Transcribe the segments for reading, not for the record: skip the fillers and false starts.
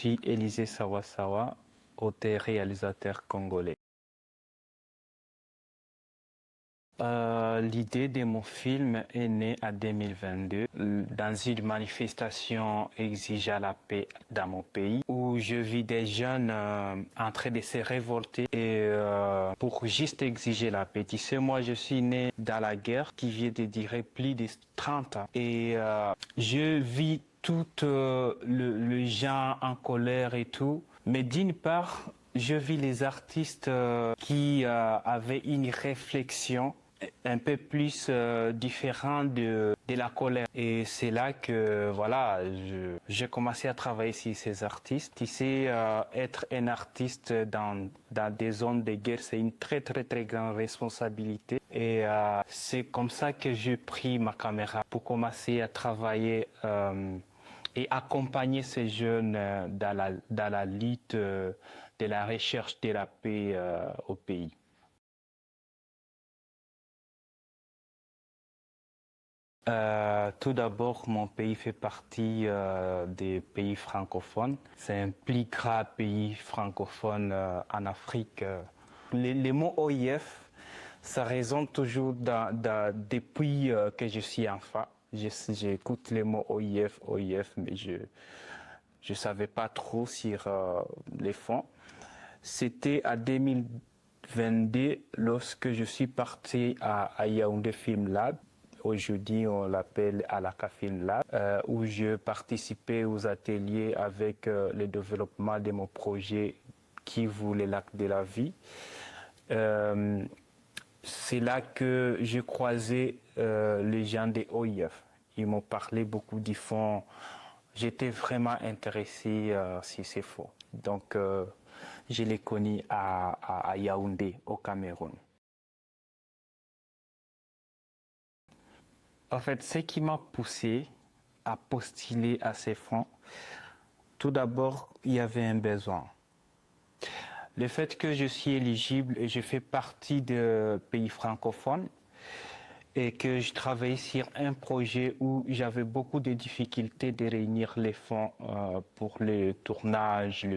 suis Élisée Sawasawa, auteur-réalisateur congolais. L'idée de mon film est née en 2022 dans une manifestation exigeant la paix dans mon pays où je vis des jeunes en train de se révolter et pour juste exiger la paix. Tu sais, moi je suis né dans la guerre qui vient de durer plus de 30 ans et je vis tout le gens en colère et tout, mais d'une part, je vis les artistes qui avaient une réflexion un peu plus différente de la colère. Et c'est là que voilà, j'ai commencé à travailler sur ces artistes. Tu sais, être un artiste dans des zones de guerre, c'est une très grande responsabilité. Et c'est comme ça que j'ai pris ma caméra pour commencer à travailler et accompagner ces jeunes dans la lutte de la recherche de la paix au pays. Tout d'abord, mon pays fait partie des pays francophones. C'est un plus grand pays francophone en Afrique. Les mots OIF, ça résonne toujours depuis que je suis enfant. J'écoute les mots OIF, mais je ne savais pas trop sur les fonds. C'était en 2022 lorsque je suis parti à Yaoundé Film Lab. Aujourd'hui, on l'appelle Alaka Film Lab, où je participais aux ateliers avec le développement de mon projet qui voulait l'acte de la vie. C'est là que j'ai croisé les gens des OIF. Ils m'ont parlé beaucoup du fonds. J'étais vraiment intéressé si c'est faux. Donc, je l'ai connu à Yaoundé, au Cameroun. En fait, ce qui m'a poussé à postuler à ces fonds, tout d'abord, il y avait un besoin. Le fait que je suis éligible et je fais partie de pays francophones et que je travaille sur un projet où j'avais beaucoup de difficultés de réunir les fonds pour le tournage,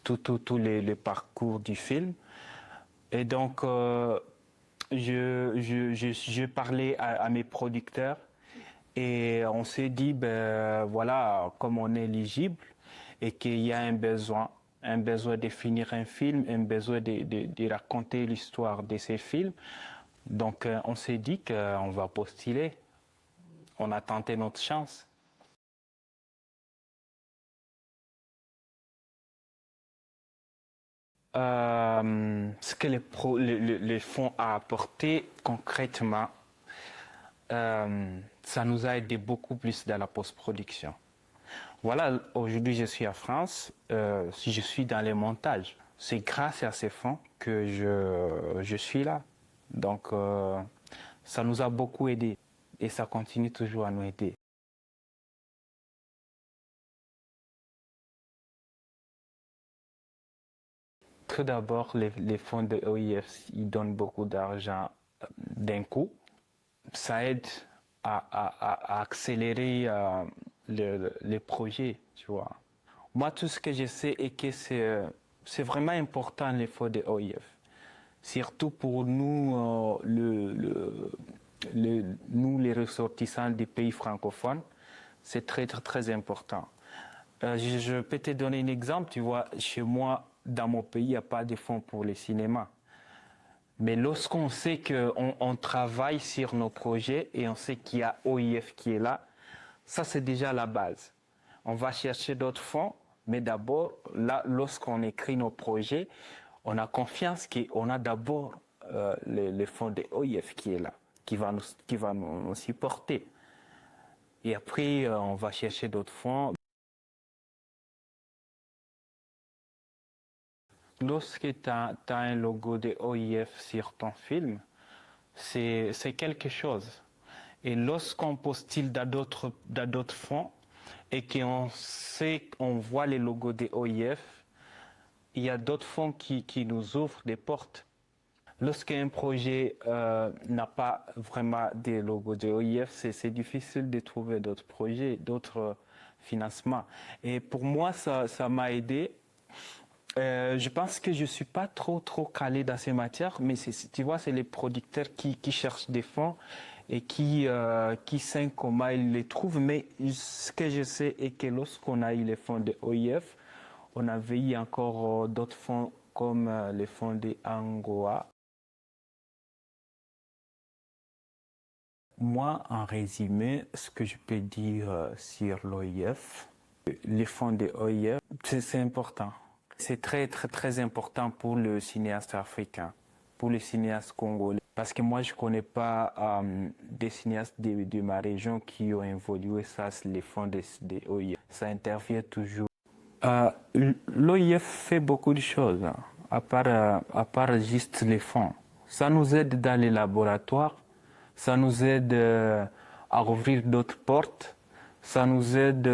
tous les parcours du film. Et donc, je parlais à mes producteurs et on s'est dit, ben voilà, comme on est éligible et qu'il y a un besoin de finir un film, un besoin de raconter l'histoire de ces films. Donc on s'est dit qu'on va postuler. On a tenté notre chance. Ce que les fonds a apporté concrètement, ça nous a aidé beaucoup plus dans la post-production. Voilà, aujourd'hui je suis en France, si je suis dans les montages. C'est grâce à ces fonds que je suis là. Donc ça nous a beaucoup aidé et ça continue toujours à nous aider. Tout d'abord, les fonds de OIF, ils donnent beaucoup d'argent d'un coup. Ça aide à accélérer les projets, tu vois. Moi, tout ce que je sais est que c'est vraiment important les fonds de OIF. Surtout pour nous, nous les ressortissants des pays francophones, c'est très important. Je peux te donner un exemple, tu vois, chez moi, dans mon pays, il n'y a pas de fonds pour les cinémas. Mais lorsqu'on sait qu'on travaille sur nos projets et on sait qu'il y a OIF qui est là, ça c'est déjà la base. On va chercher d'autres fonds, mais d'abord, là, lorsqu'on écrit nos projets, on a confiance qu'on a d'abord les fonds de OIF qui est là, qui va nous supporter. Et après, on va chercher d'autres fonds. Lorsque tu as un logo de OIF sur ton film, c'est quelque chose. Et lorsqu'on postule dans d'autres fonds et qu'on sait, on voit les logos des OIF, il y a d'autres fonds qui nous ouvrent des portes. Lorsqu'un projet n'a pas vraiment des logos de OIF, c'est difficile de trouver d'autres projets, d'autres financement. Et pour moi, ça m'a aidé. Je pense que je suis pas trop calé dans ces matières, mais tu vois, c'est les producteurs qui cherchent des fonds et qui savent comment ils les trouvent. Mais ce que je sais est que lorsqu'on a eu les fonds de OIF, on avait eu encore d'autres fonds comme les fonds de Angoa. Moi, en résumé, ce que je peux dire sur l'OIF, les fonds de OIF, c'est important. C'est très important pour le cinéaste africain, pour le cinéaste congolais. Parce que moi, je ne connais pas des cinéastes de ma région qui ont évolué ça, les fonds de OIF. Ça intervient toujours. L'OIF fait beaucoup de choses, hein, à part juste les fonds. Ça nous aide dans les laboratoires, ça nous aide à ouvrir d'autres portes, ça nous aide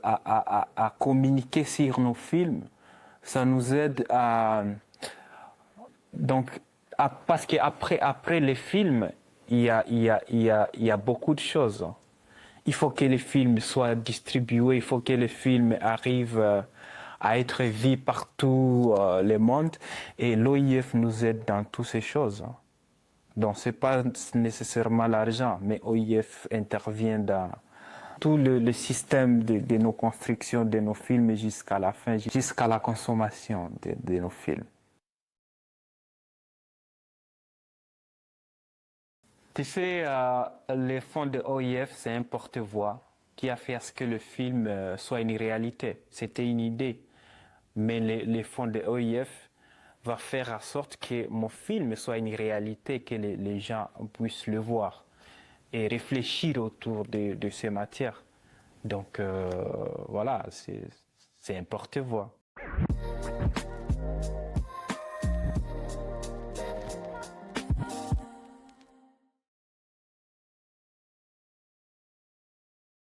à communiquer sur nos films, ça nous aide à... Donc, parce qu'après les films, il y a beaucoup de choses. Il faut que les films soient distribués, il faut que les films arrivent à être vus partout le monde. Et l'OIF nous aide dans toutes ces choses. Donc, ce n'est pas nécessairement l'argent, mais l'OIF intervient dans tout le système de nos constructions, de nos films jusqu'à la fin, jusqu'à la consommation de nos films. Tu sais, les fonds de OIF, c'est un porte-voix qui a fait à ce que le film soit une réalité. C'était une idée. Mais les fonds de OIF vont faire en sorte que mon film soit une réalité, que les gens puissent le voir et réfléchir autour de ces matières. Donc voilà, c'est un porte-voix.